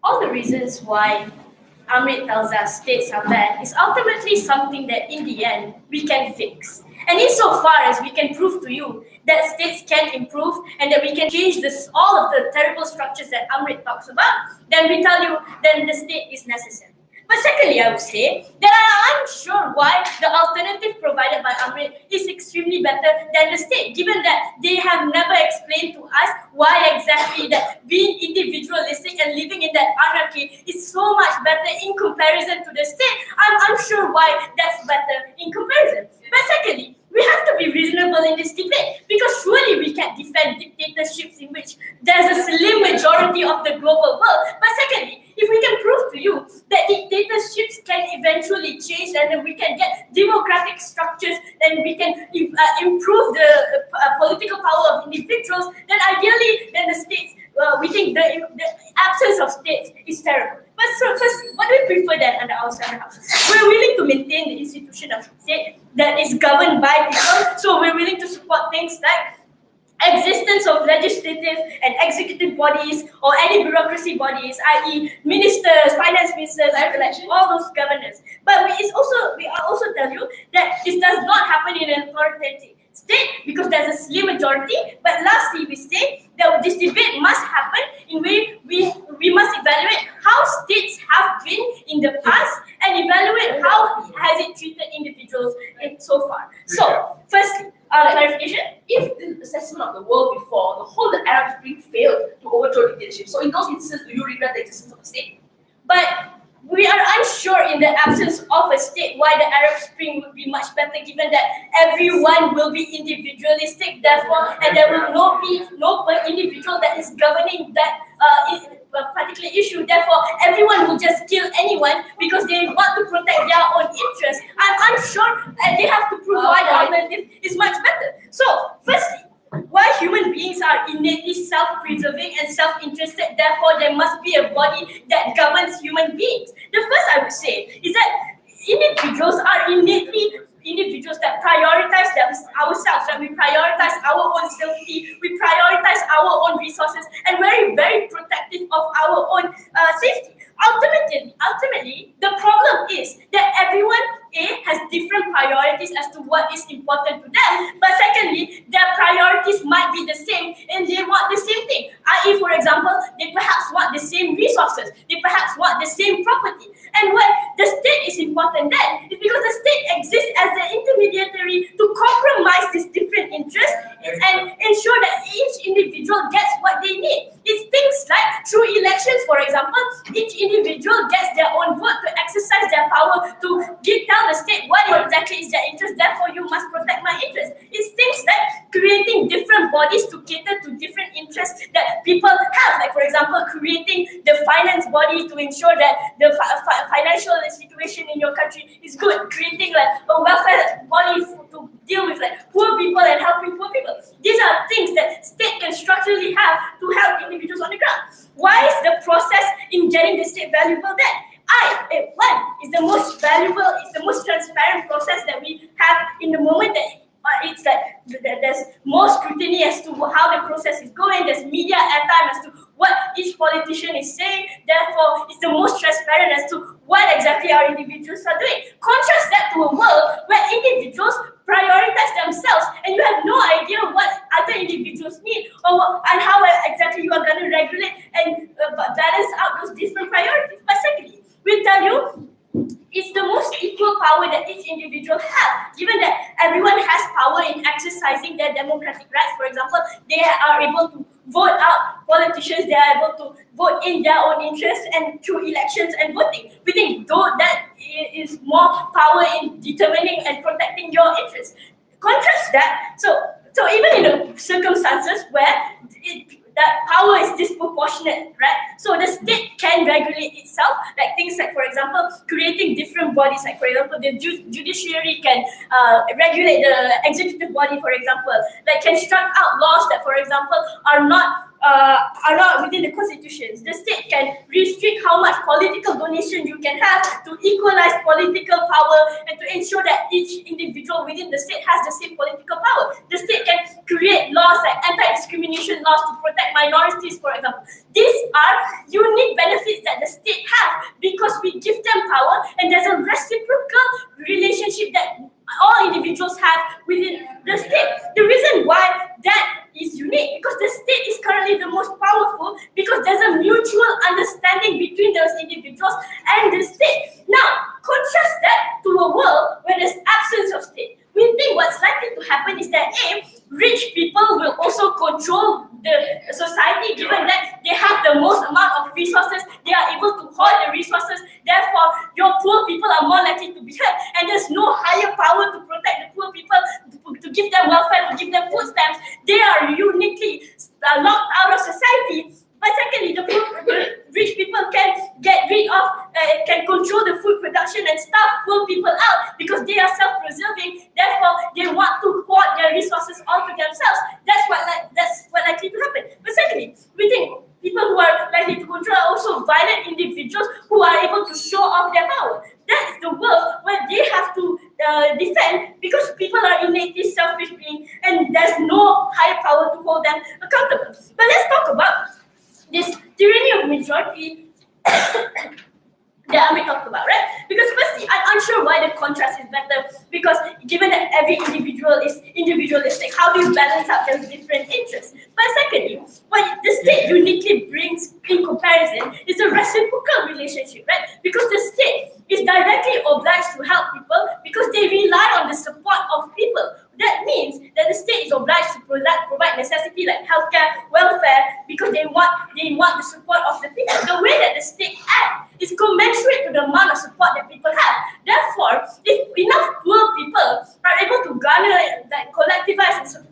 All the reasons why Amrit tells us states are bad is ultimately something that in the end we can fix. And insofar as we can prove to you that states can improve and that we can change all of the terrible structures that Amrit talks about, then we tell you then the state is necessary. But secondly, I would say that I'm unsure why the alternative provided by Amrit is extremely better than the state, given that they have never explained to us why exactly that being individualistic and living in that anarchy is so much better in comparison to the state. I'm unsure why that's better in comparison. But secondly, we have to be reasonable in this debate because surely we can't defend dictatorships in which there's a slim majority of the global world. But secondly, if we can prove to you that dictatorships can eventually change and then we can get democratic structures and we can improve the political power of individuals, then ideally, then the states, we think the absence of states is terrible. But so first, what do we prefer then under our standard house? We're willing to maintain the institution of state that is governed by people. So we're willing to support things like existence of legislative and executive bodies or any bureaucracy bodies, i.e. ministers, finance ministers, all those governors. But we also tell you that this does not happen in an authoritative state because there's a slim majority. But lastly, we say that this debate must happen in which we must evaluate how states have been in the past and evaluate how has it treated individuals so far. So, firstly, clarification. If the assessment of the world before, the whole Arab Spring failed to overthrow dictatorship, so in those instances, do you regret the existence of a state? But we are unsure in the absence of a state why the Arab Spring would be much better given that everyone will be individualistic, therefore, and there will not be no individual that is governing that particular issue. Therefore, everyone will just kill anyone because they want to protect their own interests. I'm unsure they have to prove why the alternative is much better. So, firstly, why human beings are innately self-preserving and self-interested, therefore there must be a body that governs human beings. The first I would say is that individuals are innately individuals that prioritize ourselves, that we prioritize our own safety, we prioritize our own resources, and very, very protective of our own safety. Ultimately, the problem is that everyone has different priorities as to what is important to them. But secondly, their priorities might be the same and they want the same thing. I.e., for example, they perhaps want the same resources. They perhaps want the same property. And what the state is important then is because the state exists as an intermediary to compromise these different interests and ensure that each individual gets what they need. It's things like through elections, for example, each individual gets their own vote to exercise their power to tell the state what exactly is their interest, therefore you must protect my interest. It's things like creating different bodies to cater to different interests that people have. Like, for example, creating the finance body to ensure that the financial situation in your country is good. Creating like a welfare body to deal with like poor people and helping poor people. These are things that state can structurally have to help individuals on the ground. Why is the process in getting the state valuable then? One is the most valuable, it's the most transparent process that we have in the moment that it's like there's more scrutiny as to how the process is going, there's media airtime as to what each politician is saying, therefore it's the most transparent as to what exactly our individuals are doing. Contrast that to a world where individuals prioritize themselves and you have no idea what other individuals need and how exactly you are going to regulate and balance out those different priorities. But secondly, we tell you it's the most equal power that each individual has, given that everyone has power in exercising their democratic rights. For example, they are able to vote out politicians, they are able to vote in their own interests and through elections and voting. We think though that is more power in determining and protecting your interests. Contrast that, so So even in the circumstances where that power is disproportionate, right? So the state can regulate itself, like things like, for example, creating different bodies. Like, for example, the judiciary can regulate the executive body, for example, like can strike out laws that, for example, are not within the constitutions. The state can restrict how much political donation you can have to equalize political power and to ensure that each individual within the state has the same political power. The state can create laws like anti-discrimination laws to protect minorities, for example. These are unique benefits that the state has because we give them power, and there's a reciprocal relationship that all individuals have within the state. The reason why that is unique because the state is currently the most powerful because there's a mutual understanding between those individuals and the state. Now, contrast that to a world where there's absence of state. We think what's likely to happen is that rich people will also control the society, given that they have the most amount of resources, they are able to hoard the resources, therefore your poor people are more likely to be hurt, and there's no higher power to protect the poor people, to give them welfare, to give them food stamps. They are uniquely locked out of society. But secondly, the rich people can get rid of, can control the food production and starve poor people out because they are self-preserving. Therefore, they want to hoard their resources all to themselves. That's what likely to happen. But secondly, we think people who are likely to control are also violent individuals who are able to show off their power. That's the world where they have to defend because people are innately selfish beings and there's no higher power to hold them accountable. But let's talk about this tyranny of majority that Amit talked about, right? Because firstly, I'm unsure why the contrast is better because given that every individual is individualistic, how do you balance out those different interests? But secondly, what the state uniquely brings in comparison is a reciprocal relationship, right? Because the state is directly obliged to help people because they rely on the support of people. That means that the state is obliged to provide necessity like healthcare, welfare, because they want the support of the people. The way that the state acts is commensurate to the amount of support that people have. Therefore, if enough poor people are able to garner, collectivize and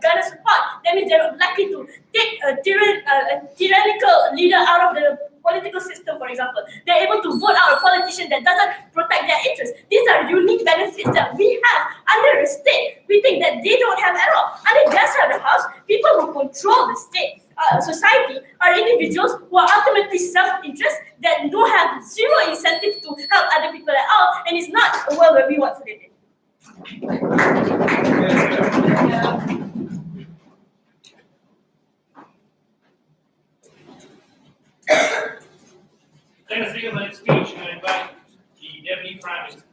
garner support, that means they're likely to take a tyrannical leader out of the political system, for example. They're able to vote out a politician that doesn't protect their interests. These are unique benefits that we have under the state. We think that they don't have at all. Under their side of the house, people who control the state, society, are individuals who are ultimately self-interest that don't have zero incentive to help other people at all, and it's not a world where we want to live in. Then a 3-minute speech, and I invite the Deputy Prime Minister.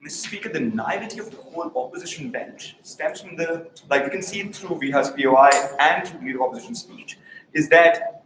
Mr. Speaker, the naivety of the whole opposition bench stems from the, like we can see it through Viha's POI and through the opposition speech, is that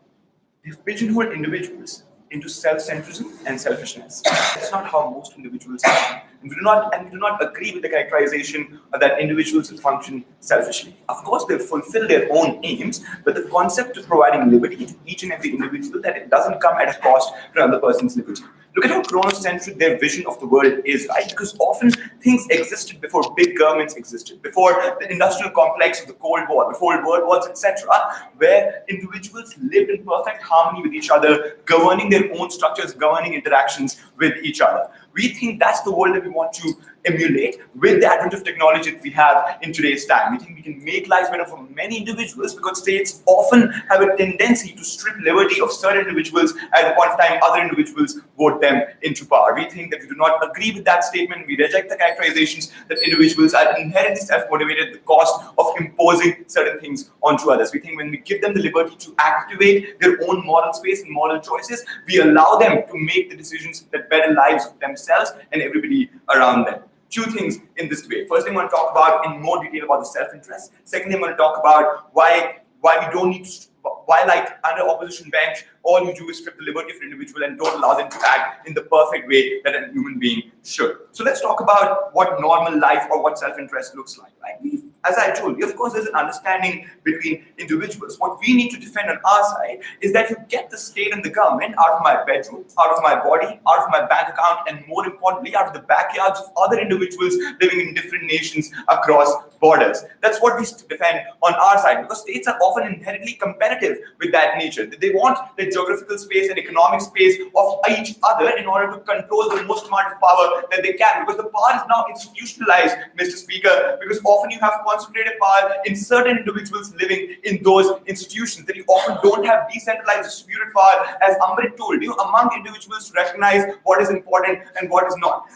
they've pigeonholed individuals into self-centrism and selfishness. That's not how most individuals are. And we do not agree with the characterization that individuals will function selfishly. Of course, they fulfill their own aims, but the concept of providing liberty to each and every individual, that it doesn't come at a cost to another person's liberty. Look at how chronocentric their vision of the world is, right? Because often things existed before big governments existed, before the industrial complex of the Cold War, before world wars, etc., where individuals lived in perfect harmony with each other, governing their own structures, governing interactions with each other. We think that's the world that we want to emulate with the advent of technology that we have in today's time. We think we can make lives better for many individuals because states often have a tendency to strip liberty of certain individuals at the point of time other individuals vote them into power. We think that we do not agree with that statement. We reject the characterizations that individuals are inherently self-motivated at the cost of imposing certain things onto others. We think when we give them the liberty to activate their own moral space and moral choices, we allow them to make the decisions that better lives of themselves and everybody around them. two things in this debate. First, I'm going to talk about in more detail about the self-interest. Secondly, I'm going to talk about why we don't need to, why, like, under opposition bench, all you do is strip the liberty of an individual and don't allow them to act in the perfect way that a human being should. So let's talk about what normal life or what self-interest looks like, right? As I told you, of course, there's an understanding between individuals. What we need to defend on our side is that you get the state and the government out of my bedroom, out of my body, out of my bank account, and more importantly, out of the backyards of other individuals living in different nations across borders. That's what we defend on our side, because states are often inherently competitive with that nature. They want the geographical space and economic space of each other in order to control the most amount of power that they can, because the power is now institutionalized, Mr. Speaker, because often you have concentrated power in certain individuals living in those institutions, that you often don't have decentralized distributed power, as Amrit told you, among individuals to recognize what is important and what is not.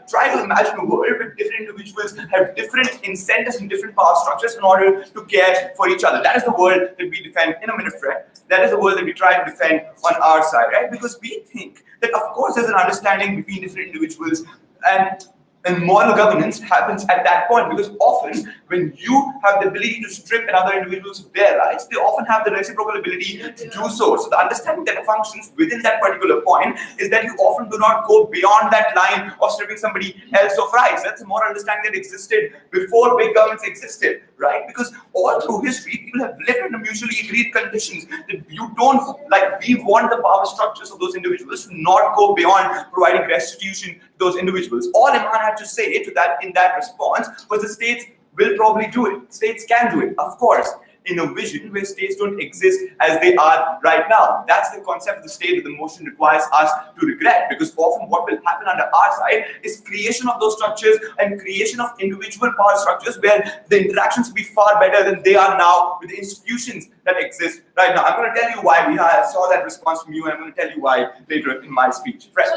Try to imagine a world where different individuals have different incentives and different power structures in order to care for each other. That is the world that we defend in a minute, Fred. That is the world that we try to defend on our side, right? Because we think that, of course, there's an understanding between different individuals, and moral governance happens at that point, because often when you have the ability to strip another individuals of their rights, they often have the reciprocal ability to do so. So the understanding that functions within that particular point is that you often do not go beyond that line of stripping somebody else of rights. That's a moral understanding that existed before big governments existed, right? Because all through history, people have lived under mutually agreed conditions that you don't, we want the power structures of those individuals to not go beyond providing restitution to those individuals. All Iman had to say to that in that response was the states will probably do it. States can do it, of course, in a vision where states don't exist as they are right now. That's the concept of the state that the motion requires us to regret, because often what will happen under our side is creation of those structures and creation of individual power structures where the interactions will be far better than they are now with the institutions that exist right now. I'm going to tell you why. I saw that response from you, and I'm going to tell you why later in my speech. Fred. So,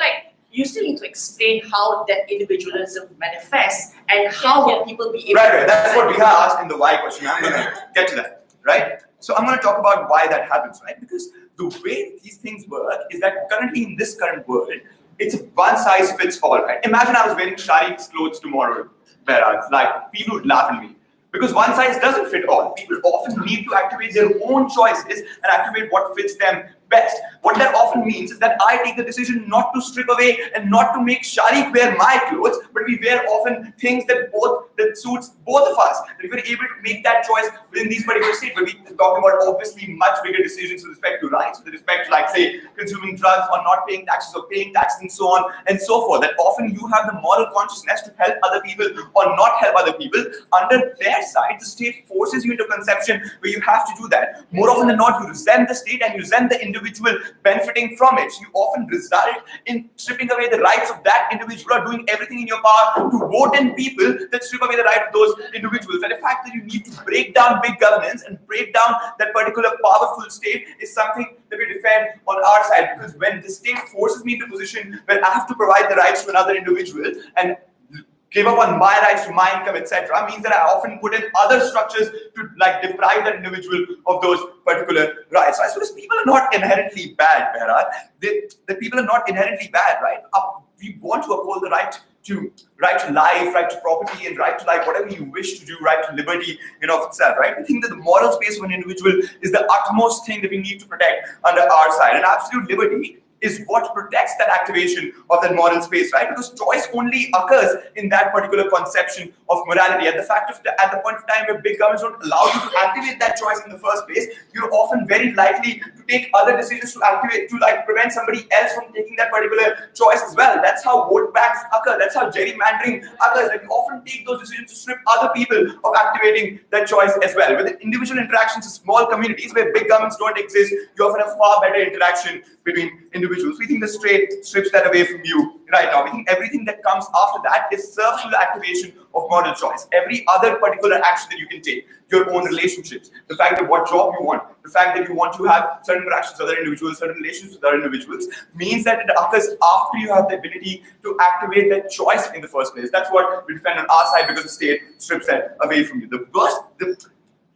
you still need to explain how that individualism manifests and how will people be able Right. That's what we have asked in the why question. I'm going to get to that, right? So I'm going to talk about why that happens, right? Because the way these things work is that currently in this current world, it's one size fits all, right? Imagine I was wearing Shariq's clothes tomorrow, whereas people would laugh at me. Because one size doesn't fit all. People often need to activate their own choices and activate what fits them best. What that often means is that I take the decision not to strip away and not to make Shariq wear my clothes, but we wear often things that suits both of us. That if we're able to make that choice within these particular states, where we're talking about obviously much bigger decisions with respect to rights, with respect to, say, consuming drugs or not paying taxes or paying taxes and so on and so forth, that often you have the moral consciousness to help other people or not help other people. Under their side, the state forces you into a conception where you have to do that. More often than not, you resent the state and you resent the individual benefiting from it. So you often result in stripping away the rights of that individual or doing everything in your power to vote in people that strip away the right of those individuals. And the fact that you need to break down big governance and break down that particular powerful state is something that we defend on our side, because when the state forces me into a position where I have to provide the rights to another individual and give up on my rights to my income, etc., means that I often put in other structures to deprive that individual of those particular rights. So I suppose people are not inherently bad, Bharat. The people are not inherently bad, right? We want to uphold the right to life, right to property, and right to whatever you wish to do, right to liberty in of itself, right? We think that the moral space of an individual is the utmost thing that we need to protect under our side, and absolute liberty is what protects that activation of that moral space, right? Because choice only occurs in that particular conception of morality. At the point of time where big governments don't allow you to activate that choice in the first place, you're often very likely to take other decisions to prevent somebody else from taking that particular choice as well. That's how vote banks occur. That's how gerrymandering occurs. That you often take those decisions to strip other people of activating that choice as well. With individual interactions in small communities where big governments don't exist, you often have far better interaction between individuals. We think the state strips that away from you right now. We think everything that comes after that is served to the activation of moral choice. Every other particular action that you can take, your own relationships, the fact that what job you want, the fact that you want to have certain interactions with other individuals, certain relations with other individuals, means that it occurs after you have the ability to activate that choice in the first place. That's what we defend on our side, because the state strips that away from you.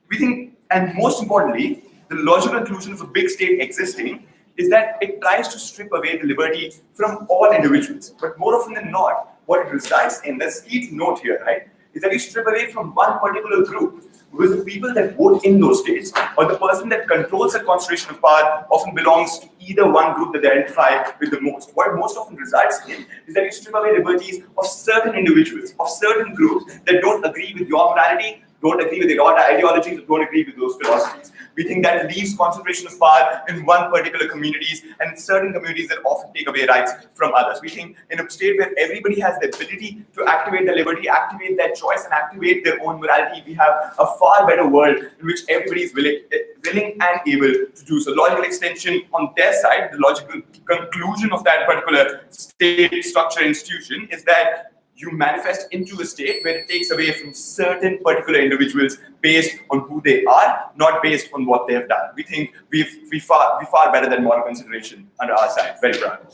We think, and most importantly, the logical conclusion of a big state existing is that it tries to strip away the liberty from all individuals. But more often than not, what it resides in, that's key to note here, right, is that you strip away from one particular group, because the people that vote in those states, or the person that controls the concentration of power, often belongs to either one group that they identify with the most. What it most often results in is that you strip away liberties of certain individuals, of certain groups that don't agree with your morality, don't agree with your ideologies, or don't agree with those philosophies. We think that leaves concentration of power in one particular communities, and in certain communities that often take away rights from others. We think in a state where everybody has the ability to activate their liberty, activate their choice, and activate their own morality, we have a far better world in which everybody is willing and able to do so. Logical extension on their side, the logical conclusion of that particular state structure institution is that you manifest into a state where it takes away from certain particular individuals based on who they are, not based on what they have done. We think we far better than moral consideration under our side. Very proud.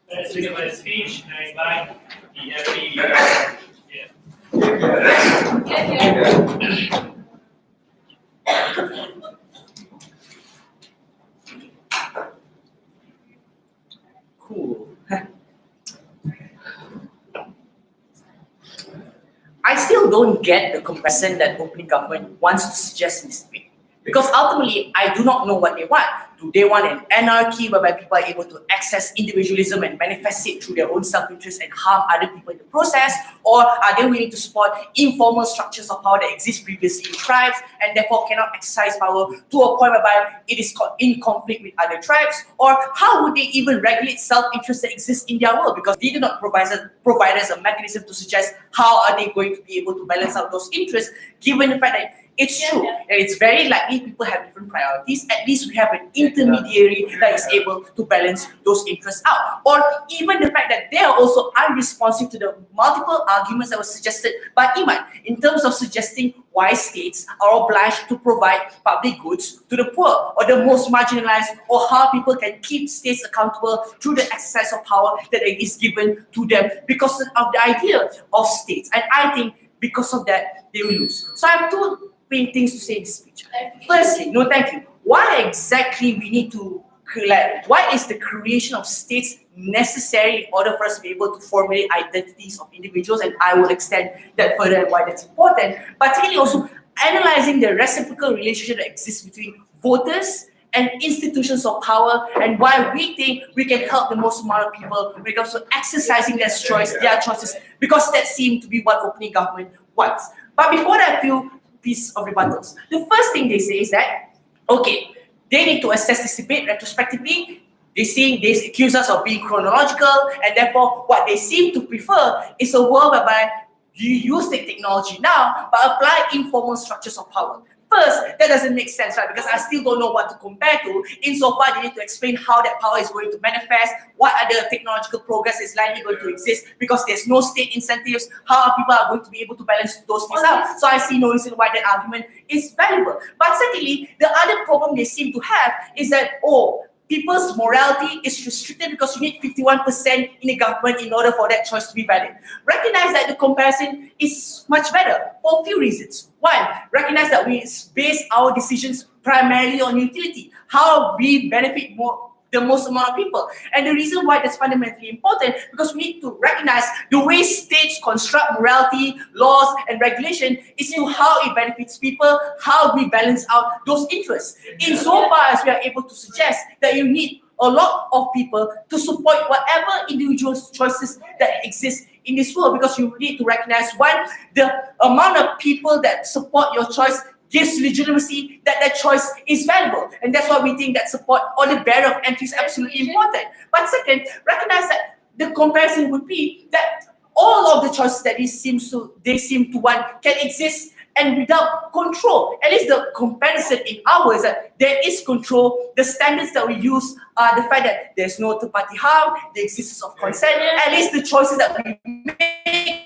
Let's begin my speech. I invite the MP. Cool. I still don't get the comparison that opening government wants to suggest in this debate. Because ultimately, I do not know what they want. Do they want an anarchy whereby people are able to access individualism and manifest it through their own self-interest and harm other people in the process? Or are they willing to support informal structures of power that exist previously in tribes and therefore cannot exercise power to a point whereby it is in conflict with other tribes? Or how would they even regulate self-interest that exists in their world? Because they do not provide us a mechanism to suggest how are they going to be able to balance out those interests, given the fact that it's true, and it's very likely people have different priorities. At least we have an intermediary that is able to balance those interests out. Or even the fact that they are also unresponsive to the multiple arguments that were suggested by Iman in terms of suggesting why states are obliged to provide public goods to the poor or the most marginalized, or how people can keep states accountable through the exercise of power that is given to them because of the idea of states. And I think because of that, they will lose. So I have two main things to say in this speech. Firstly, no thank you. Why exactly we need to, why is the creation of states necessary in order for us to be able to formulate identities of individuals? And I will extend that further and why that's important. Particularly also analyzing the reciprocal relationship that exists between voters and institutions of power, and why we think we can help the most amount of people when it comes to exercising their choices, because that seems to be what opening government wants. But before that, few piece of rebuttals. The first thing they say is that, okay, they need to assess this debate retrospectively. They accuse us of being chronological, and therefore what they seem to prefer is a world whereby you use the technology now, but apply informal structures of power. First, that doesn't make sense, right? Because I still don't know what to compare to. Insofar, they need to explain how that power is going to manifest, what other technological progress is likely going to exist, because there's no state incentives, how people are going to be able to balance those things out. So I see no reason why that argument is valuable. But secondly, the other problem they seem to have is that, people's morality is restricted because you need 51% in the government in order for that choice to be valid. Recognize that the comparison is much better for a few reasons. One, recognize that we base our decisions primarily on utility, how we benefit the most amount of people. And the reason why that's fundamentally important, because we need to recognize the way states construct morality, laws, and regulation is to how it benefits people, how we balance out those interests. Insofar as we are able to suggest that you need a lot of people to support whatever individual's choices that exist in this world, because you need to recognize, one, the amount of people that support your choice gives legitimacy that that choice is valuable. And that's why we think that support or the barrier of entry is absolutely important. But second, recognize that the comparison would be that all of the choices that they seem to want can exist and without control. At least the comparison in ours that there is control. The standards that we use are the fact that there's no third-party harm, the existence of consent. At least the choices that we make,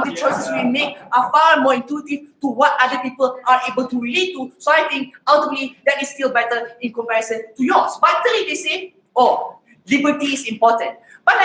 the choices we make are far more intuitive to what other people are able to relate to. So I think ultimately that is still better in comparison to yours. But thirdly, they say, liberty is important. But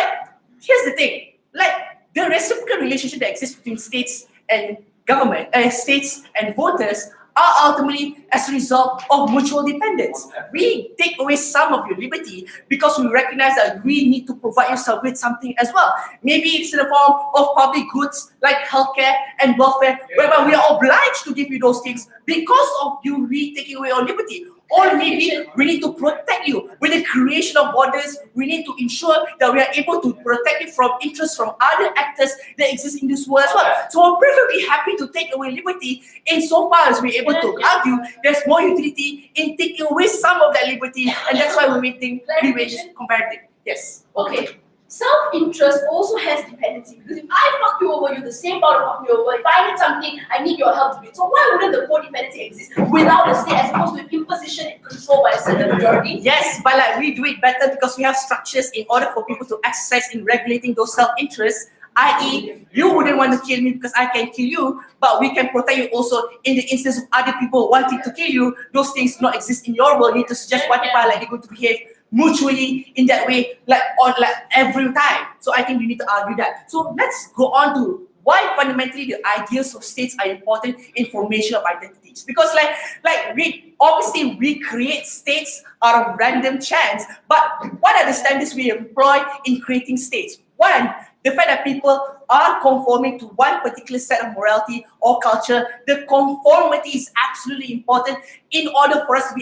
here's the thing, the reciprocal relationship that exists between states and government, states and voters are ultimately as a result of mutual dependence. We take away some of your liberty because we recognize that we need to provide yourself with something as well. Maybe it's in the form of public goods like healthcare and welfare, whereby we are obliged to give you those things because of you taking away your liberty. Or maybe we need to protect you. With the creation of borders, we need to ensure that we are able to protect you from interests from other actors that exist in this world as well. So I'm perfectly happy to take away liberty insofar as we're able to argue there's more utility in taking away some of that liberty, and that's why we think privilege is comparative. Yes. Okay. Self-interest also has dependency, because if I fuck you over, you're the same power to fuck me over. If I need something, I need your help to do it. So why wouldn't the codependency exist without the state as opposed to imposition and control by a certain majority? Yes, but like we do it better because we have structures in order for people to exercise in regulating those self-interests. I.e., you wouldn't want to kill me because I can kill you, but we can protect you also in the instance of other people wanting to kill you. Those things do not exist in your world. You need to suggest what people are likely going to behave mutually in that way, like every time. So I think you need to argue that. So let's go on to why fundamentally the ideals of states are important in formation of identities. Because we create states out of random chance, but what are the standards we employ in creating states? One, the fact that people are conforming to one particular set of morality or culture. The conformity is absolutely important in order for us to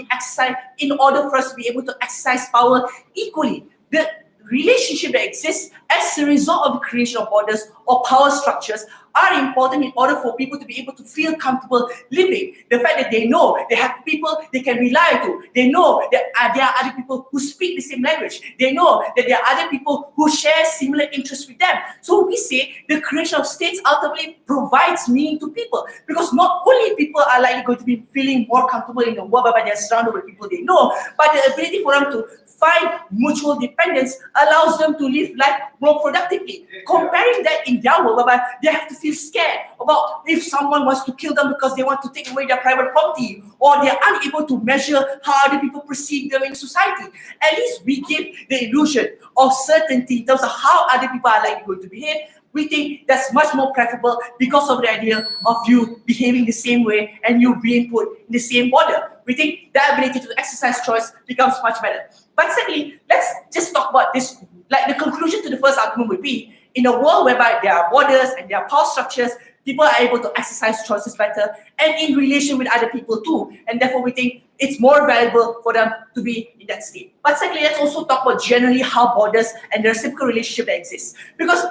be able to exercise power equally. The relationship that exists as a result of the creation of borders or power structures are important in order for people to be able to feel comfortable living. The fact that they know they have people they can rely to. They know that there are other people who speak the same language. They know that there are other people who share similar interests with them. So we say the creation of states ultimately provides meaning to people, because not only people are likely going to be feeling more comfortable in the world whereby they're surrounded with people they know, but the ability for them to find mutual dependence allows them to live life more productively. Comparing that in their world whereby they have to feel scared about if someone wants to kill them because they want to take away their private property, or they're unable to measure how other people perceive them in society. At least we give the illusion of certainty in terms of how other people are likely going to behave. We think that's much more preferable because of the idea of you behaving the same way and you being put in the same border. We think the ability to exercise choice becomes much better. But secondly, let's just talk about this. Like the conclusion to the first argument would be, in a world whereby there are borders and there are power structures, people are able to exercise choices better and in relation with other people too. And therefore we think it's more valuable for them to be in that state. But secondly, let's also talk about generally how borders and the reciprocal relationship that exists. Because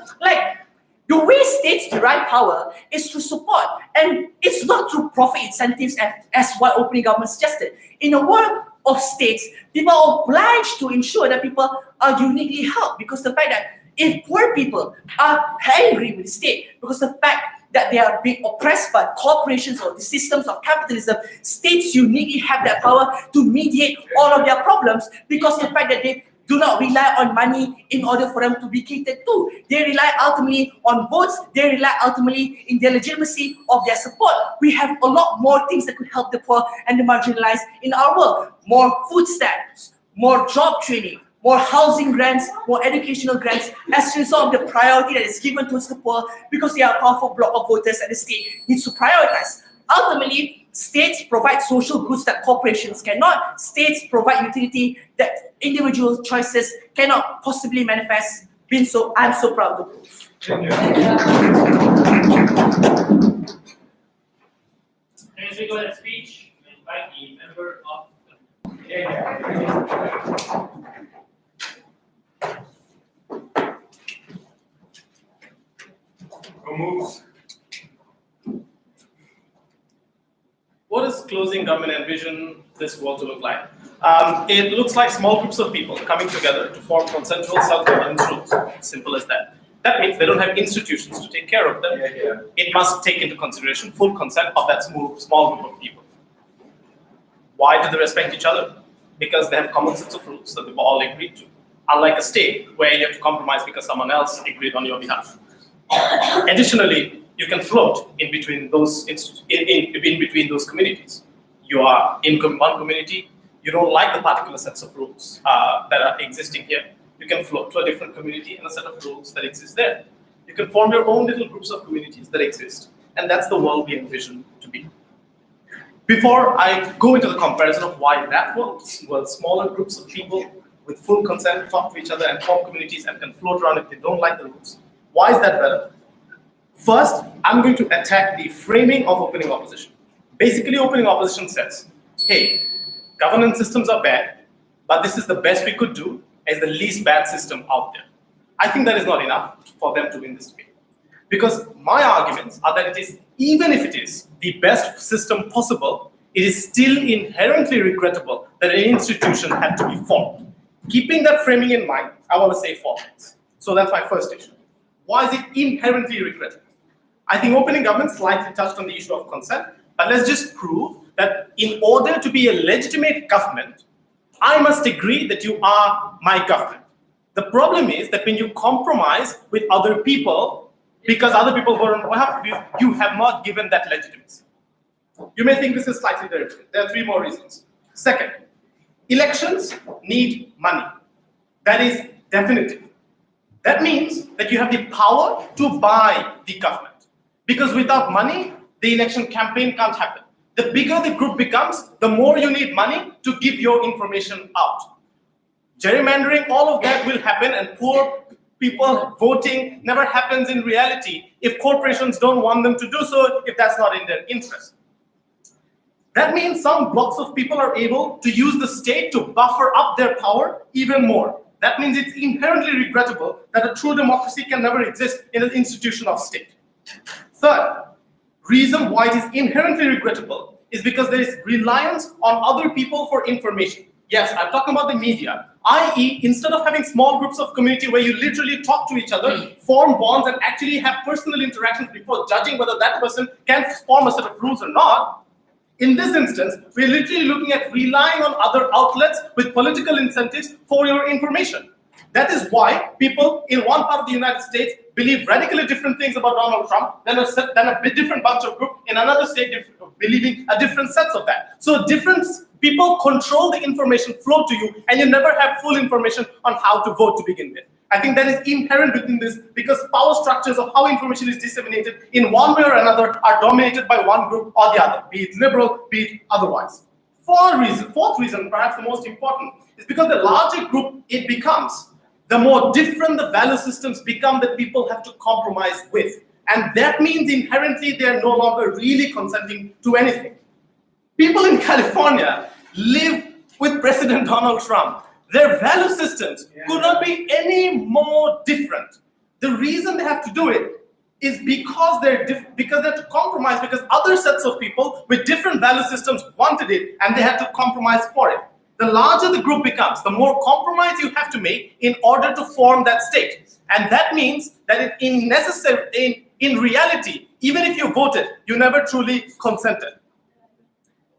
the way states derive power is through support, and it's not through profit incentives as what opening government suggested. In a world of states, people are obliged to ensure that people are uniquely helped, because the fact that if poor people are angry with the state because the fact that they are being oppressed by corporations or the systems of capitalism, states uniquely have that power to mediate all of their problems, because the fact that they do not rely on money in order for them to be catered to. They rely ultimately on votes. They rely ultimately in the legitimacy of their support. We have a lot more things that could help the poor and the marginalized in our world. More food stamps, more job training, more housing grants, more educational grants, as a result of the priority that is given towards the poor, because they are a powerful block of voters and the state needs to prioritize. Ultimately, states provide social goods that corporations cannot. States provide utility that individual choices cannot possibly manifest. I'm so proud of those. As we go to speech, I invite the member of moves. What does closing government envision this world to look like? It looks like small groups of people coming together to form consensual self-governance rules. Simple as that. That means they don't have institutions to take care of them. It must take into consideration full consent of that small group of people. Why do they respect each other? Because they have common sets of rules that they've all agreed to. Unlike a state where you have to compromise because someone else agreed on your behalf. Additionally, you can float in between those communities. You are in one community, you don't like the particular sets of rules that are existing here. You can float to a different community and a set of rules that exist there. You can form your own little groups of communities that exist, and that's the world we envision to be. Before I go into the comparison of why that works, well, smaller groups of people with full consent talk to each other and form communities and can float around if they don't like the rules. Why is that better? First, I'm going to attack the framing of opening opposition. Basically, opening opposition says, hey, governance systems are bad, but this is the best we could do as the least bad system out there. I think that is not enough for them to win this debate. Because my arguments are that it is, even if it is the best system possible, it is still inherently regrettable that an institution had to be formed. Keeping that framing in mind, I want to say 4 things. So that's my first issue. Why is it inherently regrettable? I think opening government slightly touched on the issue of consent, but let's just prove that in order to be a legitimate government, I must agree that you are my government. The problem is that when you compromise with other people, because other people vote on behalf of you, you have not given that legitimacy. You may think this is slightly different. There are 3 more reasons. Second, elections need money. That is definitive. That means that you have the power to buy the government. Because without money, the election campaign can't happen. The bigger the group becomes, the more you need money to give your information out. Gerrymandering, all of that will happen, and poor people voting never happens in reality if corporations don't want them to do so, if that's not in their interest. That means some blocks of people are able to use the state to buffer up their power even more. That means it's inherently regrettable that a true democracy can never exist in an institution of state. Third, reason why it is inherently regrettable is because there is reliance on other people for information. Yes, I'm talking about the media, i.e., instead of having small groups of community where you literally talk to each other, form bonds, and actually have personal interactions before judging whether that person can form a set of rules or not. In this instance, we're literally looking at relying on other outlets with political incentives for your information. That is why people in one part of the United States believe radically different things about Donald Trump than a different bunch of group in another state believing a different sets of that. So different people control the information flow to you, and you never have full information on how to vote to begin with. I think that is inherent within this, because power structures of how information is disseminated in one way or another are dominated by one group or the other, be it liberal, be it otherwise. Fourth reason, perhaps the most important, is because the larger group it becomes, the more different the value systems become that people have to compromise with. And that means inherently they are no longer really consenting to anything. People in California live with President Donald Trump. Their value systems could not be any more different. The reason they have to do it is because they have to compromise, because other sets of people with different value systems wanted it and they had to compromise for it. The larger the group becomes, the more compromise you have to make in order to form that state. And that means that in reality, even if you voted, you never truly consented.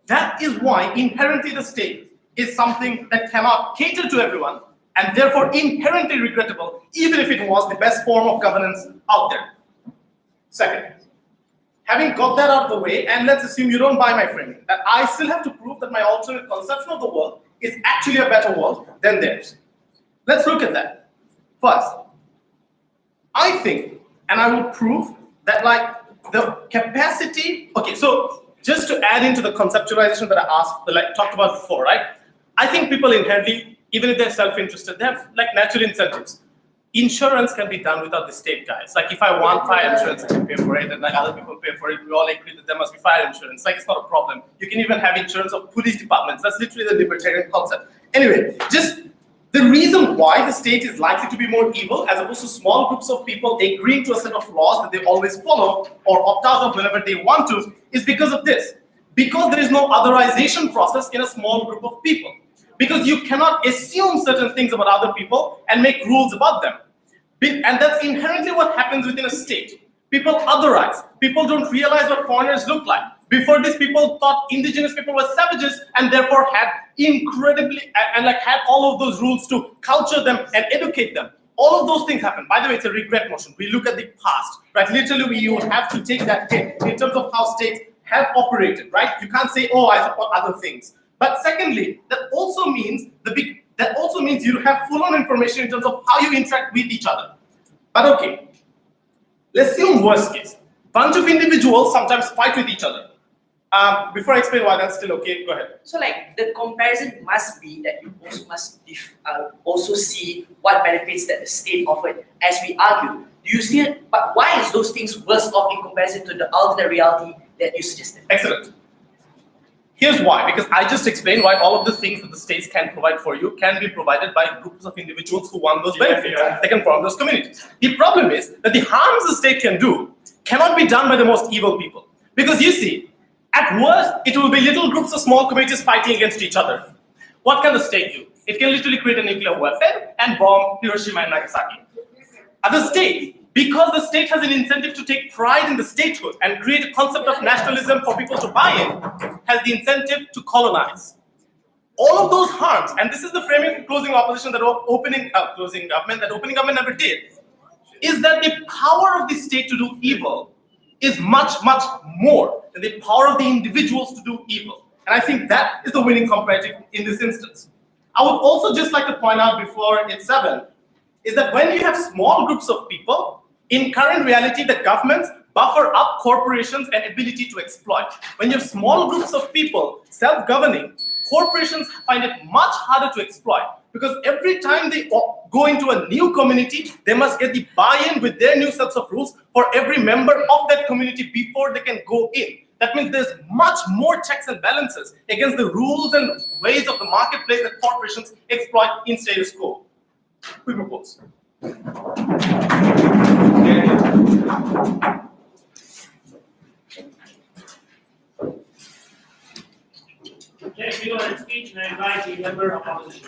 That is why inherently the state is something that cannot cater to everyone, and therefore inherently regrettable, even if it was the best form of governance out there. Second, having got that out of the way, and let's assume you don't buy my framing, that I still have to prove that my alternate conception of the world is actually a better world than theirs. Let's look at that. First, I think, and I will prove that like the capacity, okay, so just to add into the conceptualization that I talked about before, right? I think people inherently, even if they're self-interested, they have like natural incentives. Insurance can be done without the state, guys. Like if I want fire insurance, I can pay for it, and like other people pay for it. We all agree that there must be fire insurance. Like it's not a problem. You can even have insurance of police departments. That's literally the libertarian concept. Anyway, just the reason why the state is likely to be more evil, as opposed to small groups of people agreeing to a set of laws that they always follow or opt out of whenever they want to, is because of this. Because there is no otherization process in a small group of people. Because you cannot assume certain things about other people and make rules about them. And that's inherently what happens within a state. People otherize. People don't realize what foreigners look like. Before this, people thought indigenous people were savages and therefore had had all of those rules to culture them and educate them. All of those things happen. By the way, it's a regret motion. We look at the past, right? Literally, you have to take that hit in terms of how states have operated, right? You can't say, oh, I support other things. But secondly, that also means you have full-on information in terms of how you interact with each other. But okay, let's assume worst case. Bunch of individuals sometimes fight with each other. Before I explain why that's still okay, go ahead. So like the comparison must be that you also must also see what benefits that the state offered. As we argue, do you see it? But why is those things worse off in comparison to the alternate reality that you suggested? Excellent. Here's why, because I just explained why all of the things that the states can provide for you can be provided by groups of individuals who want those benefits. They can form those communities. The problem is that the harms the state can do cannot be done by the most evil people. Because you see, at worst, it will be little groups of small communities fighting against each other. What can the state do? It can literally create a nuclear weapon and bomb Hiroshima and Nagasaki. At the state, because the state has an incentive to take pride in the statehood and create a concept of nationalism for people to buy in, has the incentive to colonize. All of those harms, and this is the framing for closing opposition that closing government that opening government never did, is that the power of the state to do evil is much, much more than the power of the individuals to do evil. And I think that is the winning comparative in this instance. I would also just like to point out before it's 7, is that when you have small groups of people, in current reality, the governments buffer up corporations and ability to exploit. When you have small groups of people self-governing, corporations find it much harder to exploit because every time they go into a new community, they must get the buy-in with their new sets of rules for every member of that community before they can go in. That means there's much more checks and balances against the rules and ways of the marketplace that corporations exploit in status quo. We propose. Okay, we go ahead speech and I invite the member of opposition.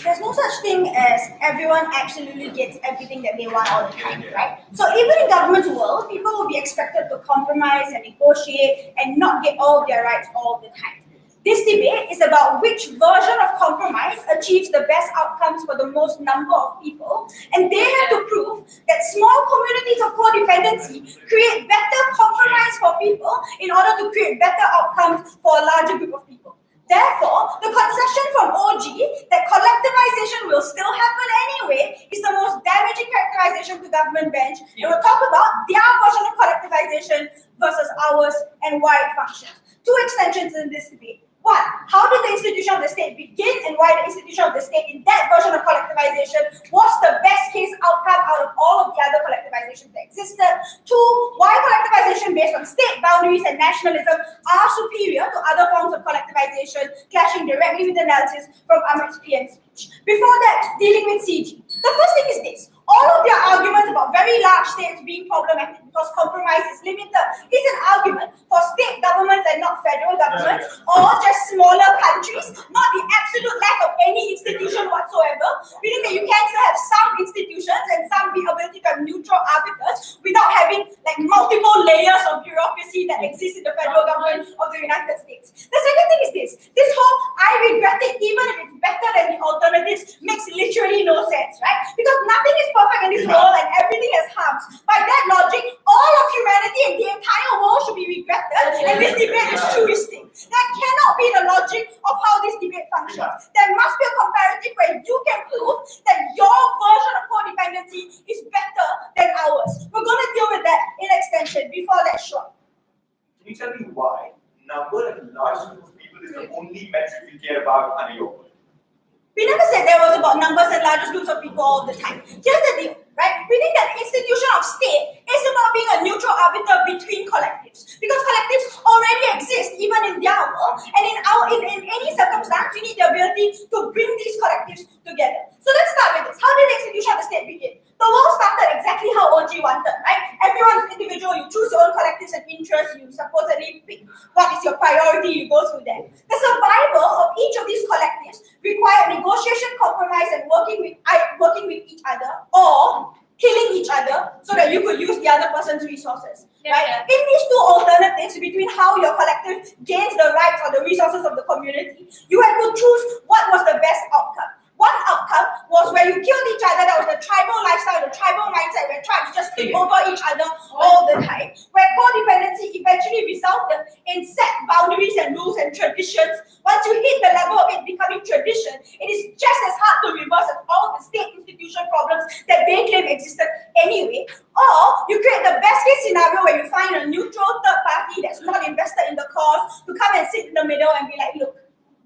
There's no such thing as everyone absolutely gets everything that they want all the time, right? So even in government's world, people will be expected to compromise and negotiate and not get all of their rights all the time. This debate is about which version of compromise achieves the best outcomes for the most number of people, and they have to prove that small communities of codependency create better compromise for people in order to create better outcomes for a larger group of people. Therefore, the concession from OG that collectivization will still happen anyway is the most damaging characterization to government bench, and we'll talk about their version of collectivization versus ours and why it functions. 2 extensions in this debate. 1, how did the institution of the state begin and why the institution of the state in that version of collectivization was the best case outcome out of all of the other collectivizations that existed. 2, why collectivization based on state boundaries and nationalism are superior to other forms of collectivization, clashing directly with analysis from Ahmed's PM speech. Before that, dealing with CG. The first thing is this. All of their arguments about very large states being problematic because compromise is limited is an argument for state governments and not federal governments, or just smaller countries, not the absolute lack of any institution whatsoever. Meaning that you can still have some institutions and some be ability to have neutral arbiters without having like multiple layers of bureaucracy that exist in the federal government of the United States. The second thing is this. This whole I regret it even if it's better than the alternatives makes literally no sense, right? Because nothing is perfect in this world and everything has harms. By that logic, all of humanity and the entire world should be regretted, and this debate is truistic. That cannot be the logic of how this debate functions. There must be a comparative where you can prove that your version of codependency is better than ours. We're going to deal with that in extension before that short. Can you tell me why number and large group of people is the only metric we care about under your world? We never said there was about numbers and largest groups of people all the time. Here's the deal, right? We think that the institution of state is about being a neutral arbiter between collectives. Because collectives already exist even in their world, and in any circumstance, you need the ability to bring these collectives together. So let's start with this. How did the institution of the state begin? The world started exactly how OG wanted, right? Everyone's individual, you choose your own collectives and interests, you supposedly pick what is your priority, you go through that. The survival of each of these collectives required negotiation, compromise, and working with each other, or killing each other so that you could use the other person's resources. Right? In these 2 alternatives between how your collective gains the rights or the resources of the community community, you had to choose what was the best outcome. One outcome was where you killed each other. That was the tribal lifestyle, the tribal mindset, where tribes just take over each other all the time. Where codependency eventually resulted in set boundaries and rules and traditions. Once you hit the level of it becoming tradition, it is just as hard to reverse as all the state institution problems that they claim existed anyway. Or you create the best case scenario where you find a neutral third party that's not invested in the cause to come and sit in the middle and be like, look,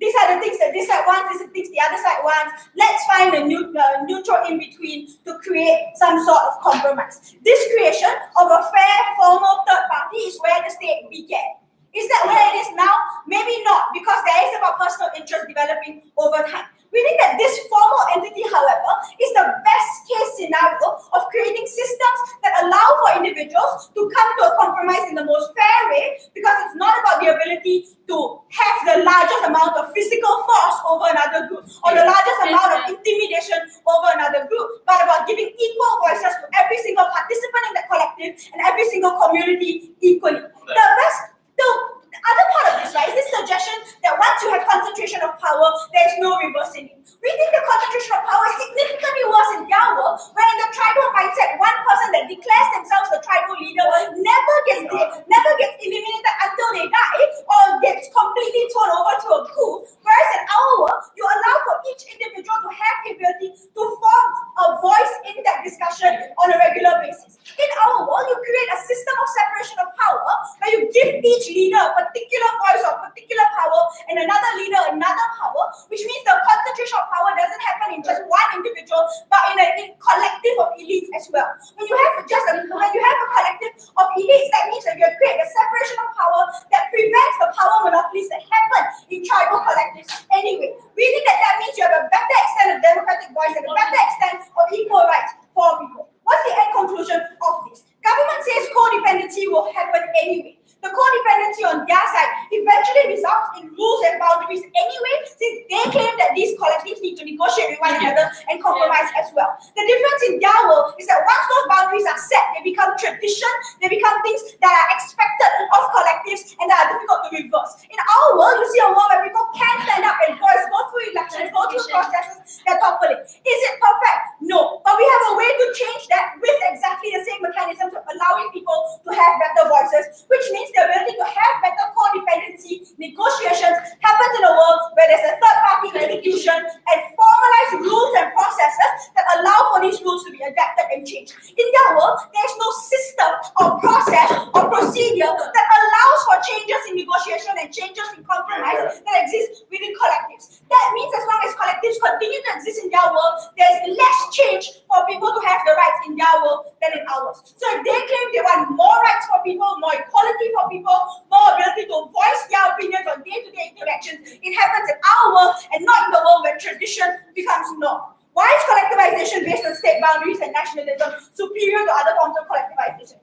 these are the things that this side wants, these are the things the other side wants. Let's find a neutral in between to create some sort of compromise. This creation of a fair, formal third party is where the state began. Is that where it is now? Maybe not, because there is about personal interest developing over time. We think that this formal entity, however, is the best case scenario of creating systems that allow for individuals to come to a compromise in the most fair way, because it's not about the ability to have the largest amount of physical force over another group or the largest amount of intimidation over another group, but about giving equal voices to every single participant in the collective and every single community equally. The other part of this, right, is this suggestion that once you have concentration of power, there's no reversing it. We think the concentration of power is significantly worse in their world, where in the tribal mindset, one person that declares themselves the tribal leader never gets eliminated until they die, or gets completely thrown over to a coup. Whereas in our world, you allow for each individual to have the ability to form a voice in that discussion on a regular basis. In our world, you create a system of separation of power where you give each leader a particular voice or particular power and another leader another power, which means the concentration of power doesn't happen in just one individual, but in a collective of elites as well. When you have a collective of elites, that means that you create a separation of power that prevents the power monopolies that happen in tribal collectives anyway. We think that means you have a better extent of democratic voice and a better extent of equal rights for people. What's the end conclusion of this? Government says codependency will happen anyway. The codependency on their side eventually results in rules and boundaries anyway, since they claim that these collectives need to negotiate with one another and compromise as well. The difference in their world is that once those boundaries are set, they become tradition, they become things that are expected of collectives and that are difficult to reverse. In our world, you see a world where people can stand up and voice, go through elections, go through processes that are toppling. Is it perfect? No. But we have a way to change that with exactly the same mechanisms of allowing people to have better voices, which means the ability to have better codependency negotiations happens in a world where there's a third-party institution and formalized rules and processes that allow for these rules to be adapted and changed. In their world, there's no system or process or procedure that allows for changes in negotiation and changes in compromise that exist within collectives. That means as long as collectives continue to exist in their world, there's less change for people to have the rights in their world than in ours. So if they claim they want more rights for people, more equality for people, more ability to voice their opinions on day-to-day interactions, it happens in our world and not in the world where tradition becomes norm. Why is collectivization based on state boundaries and nationalism superior to other forms of collectivization?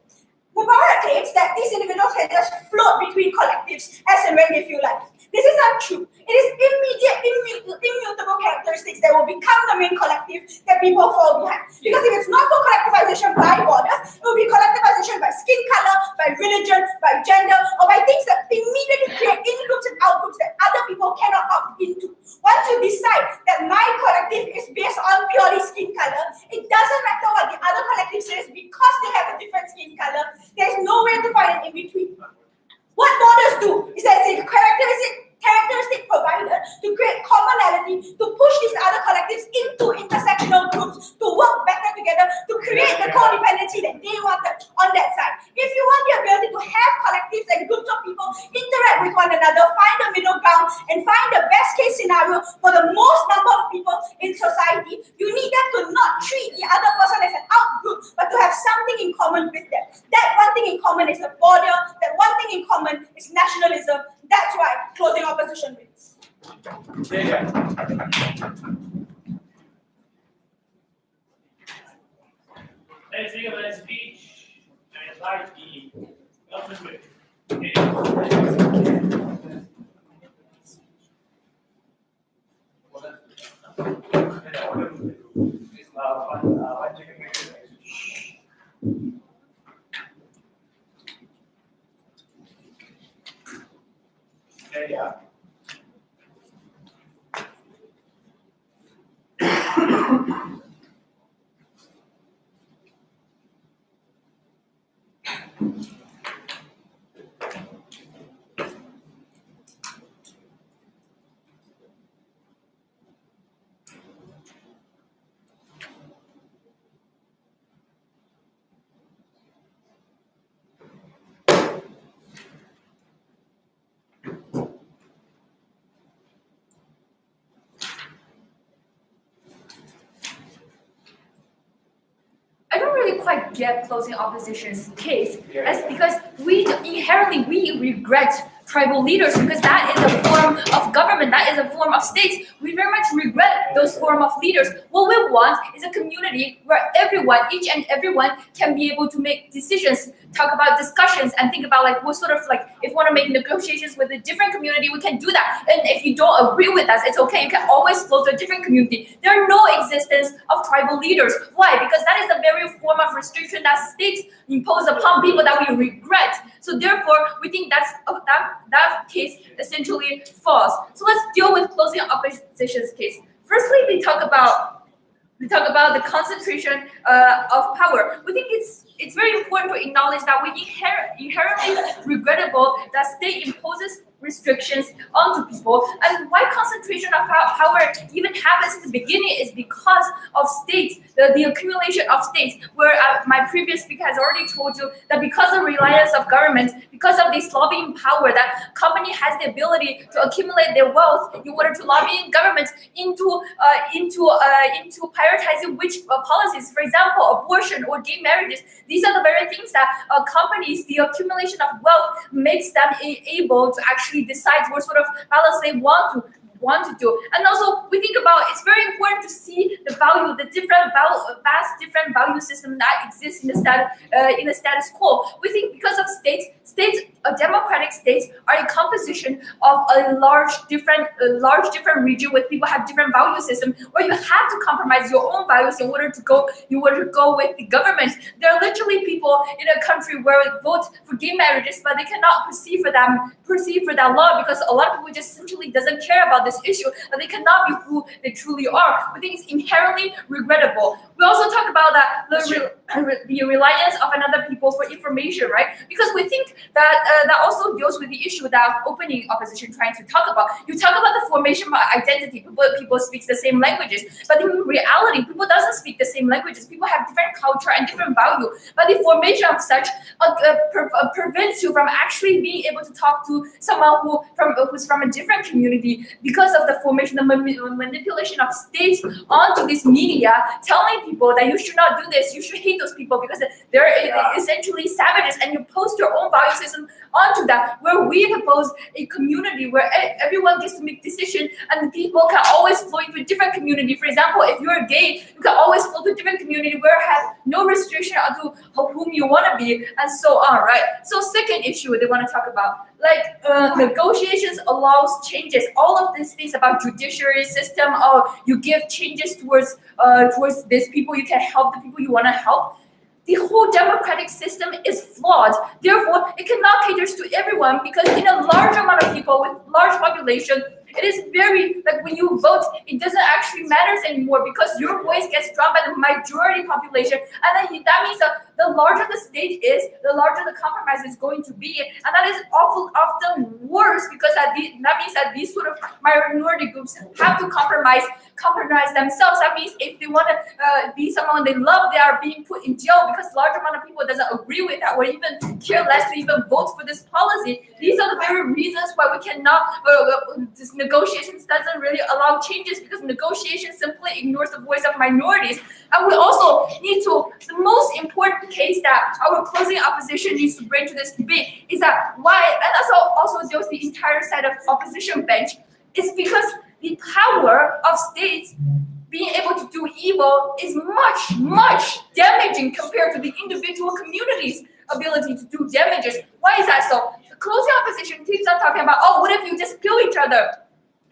Mubarak claims that these individuals can just float between collectives as and when they feel like it. This is not true. It is immutable characteristics that will become the main collective that people fall behind. Because if it's not for collectivization by borders, it will be collectivization by skin color, by religion, by gender, or by things that immediately create in-groups and out-groups that other people cannot opt into. Once you decide that my collective is based on purely skin color, it doesn't matter what the other collective says because they have a different skin color. There's no way to find an in-between. What borders do is that it's a characteristic provided to create commonality, to push these other collectives into intersectional groups, to work better together, to create the codependency that they wanted on that side. If you want the ability to have collectives and groups of people interact with one another, find a middle ground, and find the best case scenario for the most number of people in society, you need them to not treat the other person as an out-group, but to have something in common with them. That one thing in common is the border, that one thing in common is nationalism. That's why closing opposition wins. Let's think about speech and invite the government. quite get closing opposition's case, as because we inherently regret tribal leaders because that is a form of government, that is a form of states. We very much regret those form of leaders. What we want is a community where everyone, each and everyone, can be able to make decisions, talk about discussions, and think about like what sort of like if we want to make negotiations with a different community, we can do that. And if you don't agree with us, it's okay. You can always flow to a different community. There are no existence of tribal leaders. Why? Because that is the very form of restriction that states impose upon people that we regret. So therefore, we think that's that case essentially false. So let's deal with closing opposition's case. Firstly, we talk about the concentration of power. We think it's very important to acknowledge that we inherently regrettable that state imposes restrictions onto people, and why concentration of power even happens in the beginning is because of states, the accumulation of states, where my previous speaker has already told you that because of reliance of government, because of this lobbying power, that company has the ability to accumulate their wealth in order to lobby government into prioritizing which policies, for example, abortion or gay marriages. These are the very things that companies, the accumulation of wealth makes them able to actually decide what sort of balance they want to do. And also we think about it's very important to see the value, the vast different value system that exists in the status quo. We think because of states, democratic states are a composition of a large different region where people have different value system, where you have to compromise your own values in order to go with the government. There are literally people in a country where vote for gay marriages, but they cannot proceed for that law because a lot of people just simply doesn't care about this issue, and they cannot be who they truly are. We think it's inherently regrettable. We also talk about that the reliance of another people for information, right? Because we think that that also deals with the issue that opening opposition trying to talk about. You talk about the formation of identity. People speak the same languages, but in reality, people doesn't speak the same languages. People have different culture and different value. But the formation of such prevents you from actually being able to talk to someone who's from a different community because of the formation, the manipulation of states onto this media, telling people that you should not do this, you should hate those people because they're essentially savages, and you post your own value system onto that, where we propose a community where everyone gets to make decisions and people can always flow into a different community. For example, if you're gay, you can always flow to a different community where have no restriction onto whom you want to be, and so on, right? So second issue they want to talk about, like negotiations allows changes. All of these things about judiciary system, you give changes towards these people, you can help the people you want to help. The whole democratic system is flawed. Therefore, it cannot cater to everyone because in a large amount of people with large population, it is very, like when you vote, it doesn't actually matter anymore because your voice gets dropped by the majority population. And then that means that the larger the state is, the larger the compromise is going to be. And that is often worse because that means that these sort of minority groups have to compromise themselves. That means if they want to be someone they love, they are being put in jail because large amount of people doesn't agree with that or even care less to even vote for this policy. These are the very reasons why we cannot, this negotiations doesn't really allow changes because negotiation simply ignores the voice of minorities. And we also need to, the most important case that our closing opposition needs to bring to this debate is that why, and also there's the entire side of opposition bench, is because the power of states being able to do evil is much damaging compared to the individual community's ability to do damages. Why is that so? The closing opposition keeps on talking about, oh, what if you just kill each other?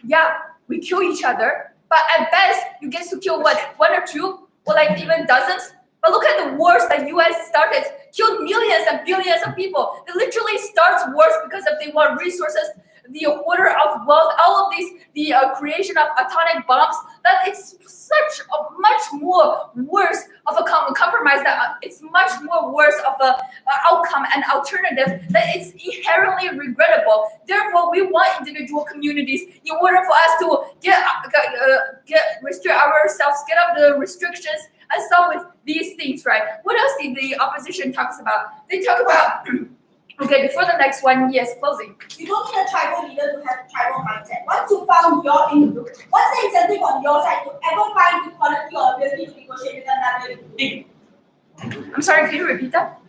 Yeah, we kill each other, but at best you get to kill what, one or two, or like even dozens. But look at the wars that U.S. started, killed millions and billions of people. It literally starts wars because of they want resources, the order of wealth, all of these, the creation of atomic bombs. That it's such a much more worse of a compromise. That it's much more worse of a outcome and alternative. That it's inherently regrettable. Therefore, we want individual communities in order for us to restrict ourselves, get up the restrictions, and stop with these things, right? What else did the opposition talks about? They talk about. Okay, before the next one, yes, closing. You don't need a tribal leader to have a tribal mindset. Once you found your group, what's the incentive on your side to ever find equality or ability to negotiate with another group? I'm sorry, can you repeat that?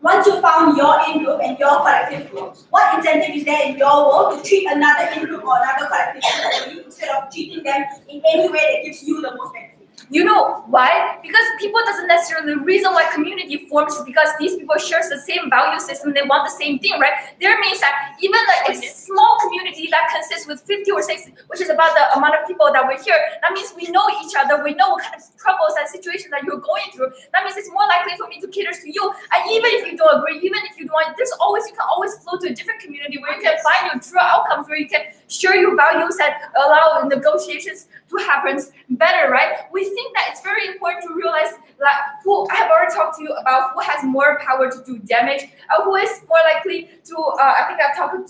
Once you found your in-group and your collective group, what incentive is there in your world to treat another in-group or another collective group instead of treating them in any way that gives you the most benefit? You know why? Because people doesn't necessarily, the reason why community forms is because these people share the same value system, they want the same thing, right? There means that even like a small community that consists with 50 or 60, which is about the amount of people that we're here, that means we know each other, we know what kind of troubles and situations that you're going through. That means it's more likely for me to cater to you. And even if you don't agree, even if you don't, you can always flow to a different community where you can find your true outcomes, where you can share your values and allow negotiations to happen better, right? We think that it's very important to realize that who I have already talked to you about who has more power to do damage, who is more likely to, I think I've talked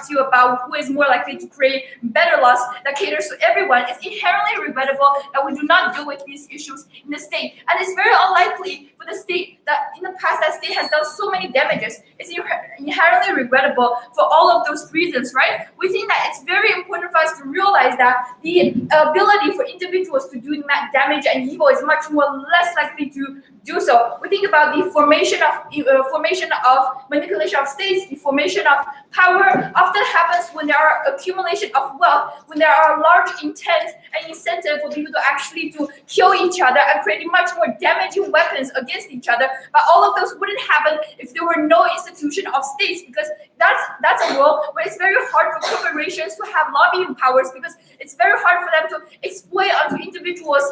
to you about who is more likely to create better laws that caters to everyone. It's inherently regrettable that we do not deal with these issues in the state. And it's very unlikely for the state that in the past that state has done so many damages. It's inherently regrettable for all of those reasons, right? We think that it's very important for us to realize that the ability for individuals to do damage and evil is much less likely to do so. We think about the formation of manipulation of states, the formation of power often happens when there are accumulation of wealth, when there are large intent and incentive for people to actually to kill each other and creating much more damaging weapons against each other. But all of those wouldn't happen if there were no institution of states, because that's a world where it's very hard for corporations to have lobbying powers, because it's very hard for them to exploit onto individuals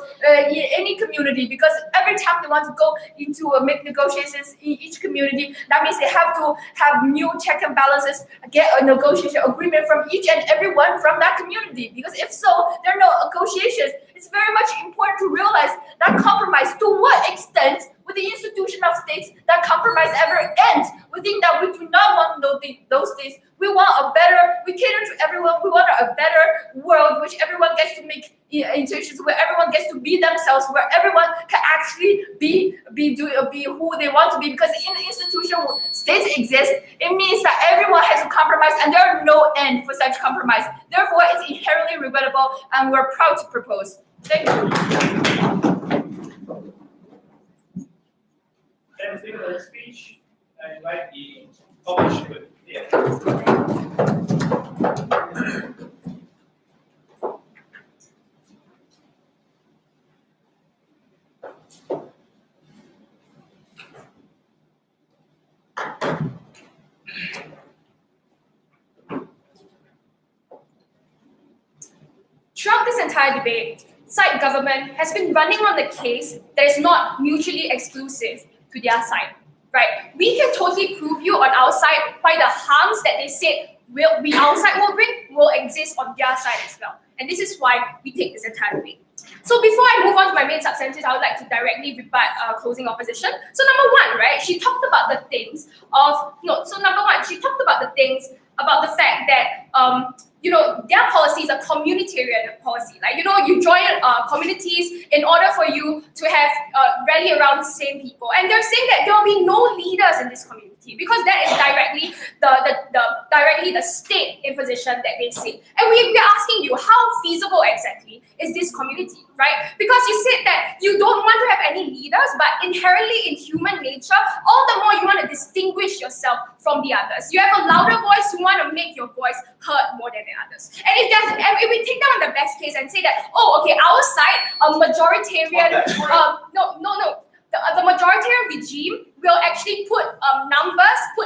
in any community, because every time they want to go into make negotiations in each community, that means they have to have new check and balances, get a negotiation agreement from each and every one from that community, because if so, there are no negotiations. It's very much important to realize that compromise, to what extent with the institution of states, that compromise ever ends. We think that we do not want those things. We cater to everyone. We want a better world, which everyone gets to make intentions, where everyone gets to be themselves, where everyone can actually be who they want to be. Because in the institution where states exist, it means that everyone has to compromise, and there are no end for such compromise. Therefore, it's inherently regrettable, and we're proud to propose. Thank you. Let's take the speech. I invite the publisher. Throughout this entire debate, side government has been running on the case that is not mutually exclusive to their side, right? We can totally prove you on our side why the harms that they said our side will bring will exist on their side as well. And this is why we take this entire debate. So before I move on to my main substantive, I would like to directly rebut closing opposition. So number one, right, she talked about the things about the fact that their policy is a communitarian policy. Like, you join communities in order for you to have rally around the same people. And they're saying that there will be no leaders in this community, because that is directly the state imposition that they say. And we're asking you, how feasible exactly is this community, right? Because you said that you don't want to have any leaders, but inherently in human nature, all the more you want to distinguish yourself from the others. You have a louder voice, you want to make your voice heard more than the others. And if we take that on the best case and say that, our side, a majoritarian, the majoritarian regime will actually put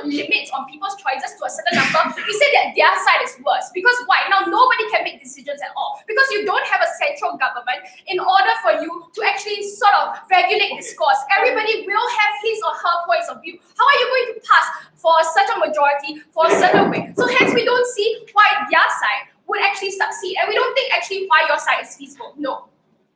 limits on people's choices to a certain number. We say that their side is worse. Because why? Now nobody can make decisions at all. Because you don't have a central government in order for you to actually sort of regulate discourse. Everybody will have his or her points of view. How are you going to pass for such a majority for a certain way? So hence we don't see why their side would actually succeed. And we don't think actually why your side is feasible. No.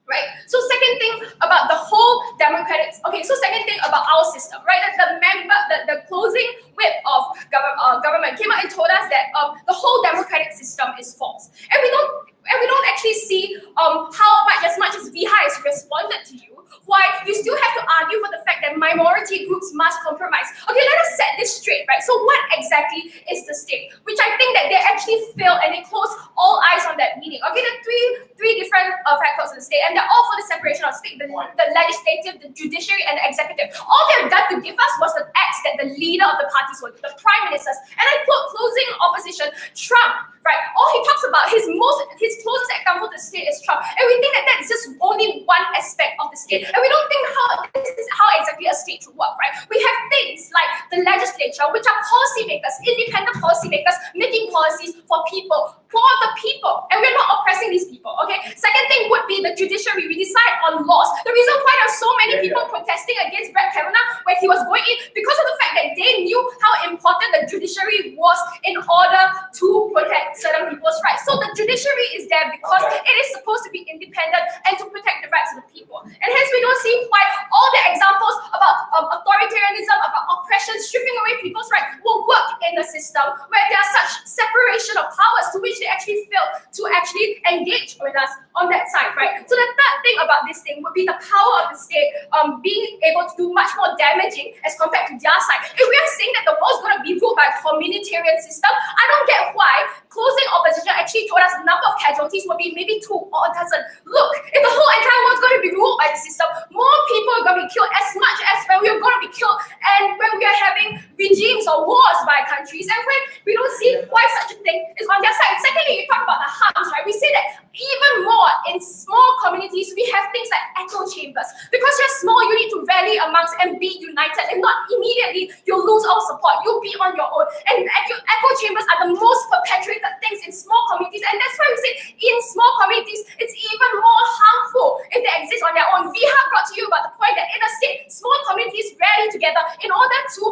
Right. So second thing about the whole democratic. Okay. So second thing about our system, right? The closing whip of government came out and told us that the whole democratic system is false, and we don't actually see as much as Viha has responded to you, why you still have to argue for the fact that minority groups must compromise. Okay, let us set this straight, right? So what exactly is the state? Which I think that they actually failed, and they closed all eyes on that meeting. Okay, the three different factors of the state, and they're all for the separation of state, the legislative, the judiciary, and the executive. All they've done to give us was the acts that the leader of the parties were, the prime ministers. And I put closing opposition, Trump, right? All he talks about, his closest example to the state is Trump. And we think that that's just only one aspect of the state. And we don't think this is how exactly a state should work, right? We have things like the legislature, which are policymakers, independent policymakers, making policies for people, for the people. And we're not oppressing these people, okay? Second thing would be the judiciary. We decide on laws. The reason why there are so many people protesting against Brett Kavanaugh when he was going in, because of the fact that they knew how important the judiciary was in order to protect certain people's rights. So the judiciary is there because it is supposed to be independent and to protect the rights of the people. And hence we don't see why all the examples about authoritarianism, about oppression, stripping away people's rights will work in a system where there are such separation of powers to which they actually fail to actually engage with us on that side, right? So the third thing about this thing would be the power of the state being able to do much more damaging as compared to their side. If we are saying that the world's going to be ruled by a communitarian system, I don't get why closing opposition actually told us the number of casualties would be maybe 2 or a dozen. Look, if the whole entire world's going to be ruled by the system, more people are going to be killed as much as when we are going to be killed and when we are having regimes or wars by countries, and when we don't see why such a thing is on their side. Secondly, you talk about the harms, right? We say that even more in small communities, we have things like echo chambers. Because you're small, you need to rally amongst and be united. If not, immediately you'll lose all support. You'll be on your own. And echo chambers are the most perpetuated things in small communities. And that's why we say in small communities, it's even more harmful if they exist on their own. We have brought to you about the point that in a state, small communities rally together in order to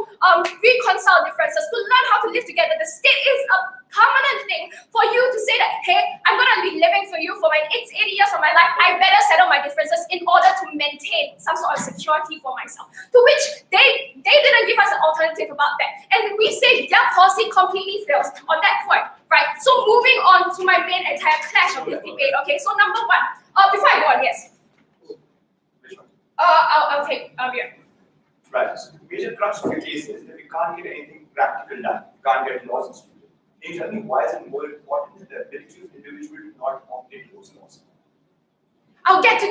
reconcile differences, to learn how to live together. The state is a permanent thing for you to say that, hey, I'm going to be living for you for my 80 years of my life. I better settle my differences in order to maintain some sort of security for myself. To which they didn't give us an alternative about that. And we say their policy completely fails on that point, right? So moving on to my main entire clash of this debate, okay? So number one, before I go on, yes. I'll take here. Right. So the major crux of your case is that we can't get anything practical done. We can't get laws instituted. Can you tell me why is it more important that the ability of the individual to not operate those laws? I'll get to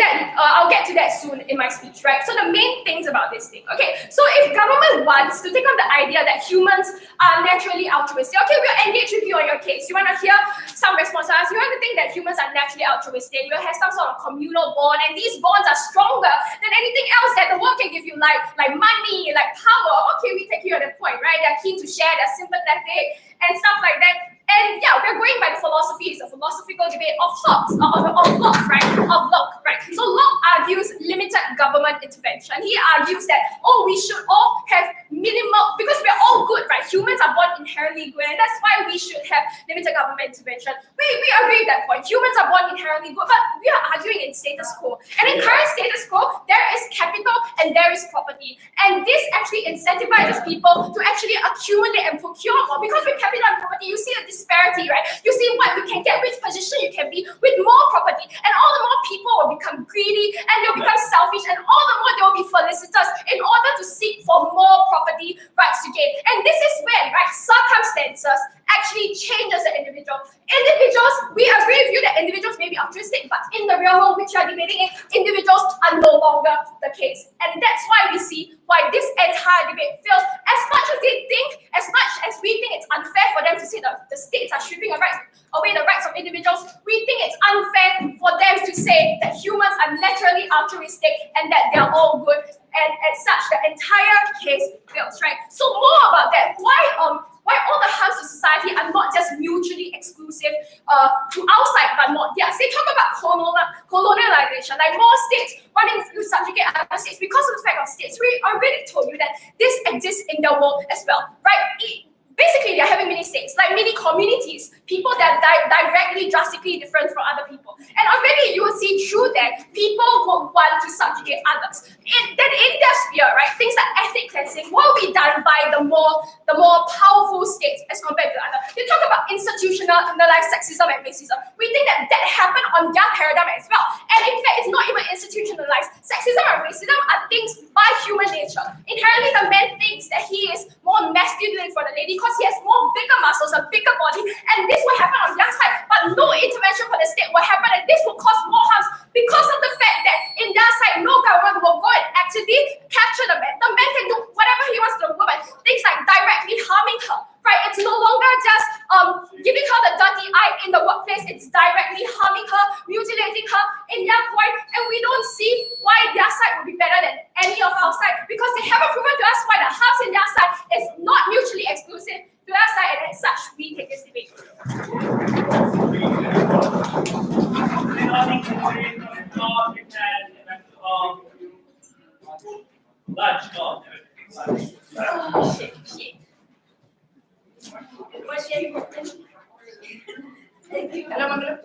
that soon in my speech, right? So the main things about this thing, okay? So if government wants to take on the idea that humans are naturally altruistic, okay, we'll engage with you on your case. You want to hear some responses? You want to think that humans are naturally altruistic? We'll have some sort of communal bond, and these bonds are stronger than anything else that the world can give you, like money, like power. Okay, we take you on that point, right? They're keen to share, they're sympathetic, and stuff like that. And yeah, we're going by the philosophy. It's a philosophical debate of Hobbes, of Locke, right? Of Locke, right? So Locke argues limited government intervention. He argues that, we should all have minimal, because we're all good, right? Humans are born inherently good, and that's why we should have limited government intervention. We agree with that point. Humans are born inherently good, but we are arguing in status quo. And in current status quo, there is capital and there is property. And this actually incentivizes people to actually accumulate and procure more. Because with capital and property, you see a disparity, right? You see what you can get, which position you can be with more property, and all the more people will become greedy and they'll become selfish, and all the more they will be felicitous in order to seek for more property rights to gain. And this is when, right, circumstances actually changes the individual. Individuals, we agree with you that individuals may be altruistic, but in the real world which you are debating in, individuals are no longer the case. And that's why we see why this entire debate fails. As much as they think, as much as we think it's unfair for them to say that the states are stripping away the rights of individuals, we think it's unfair for them to say that humans are naturally altruistic and that they're all good. And as such, the entire case fails, right? So more about that. Why all the harms to society are not just mutually exclusive to outside, but not theirs. They talk about colonialization, like more states wanting to subjugate other states because of the fact of states. We already told you that this exists in the world as well, right? Basically, they're having mini states, like mini communities, people that are directly, drastically different from other people. And already you will see through that, people will want to subjugate others. Then in their sphere, right, things like ethnic cleansing will be done by the more powerful states as compared to others. You talk about institutionalized sexism and racism. We think that happened on their paradigm as well. And in fact, it's not even institutionalized. Sexism and racism are things by human nature. Inherently, the man thinks that he is more masculine for the lady because he has more bigger muscles, a bigger body, and this will happen on their side, but no intervention for the state will happen, and this will cause more harms harming her, mutilating her in their point, and we don't see why their side would be better than any of our side, because they haven't proven to us why the harms in their side is not mutually exclusive to our side, and as such, we take this debate. Shit. Hello, Mangalam.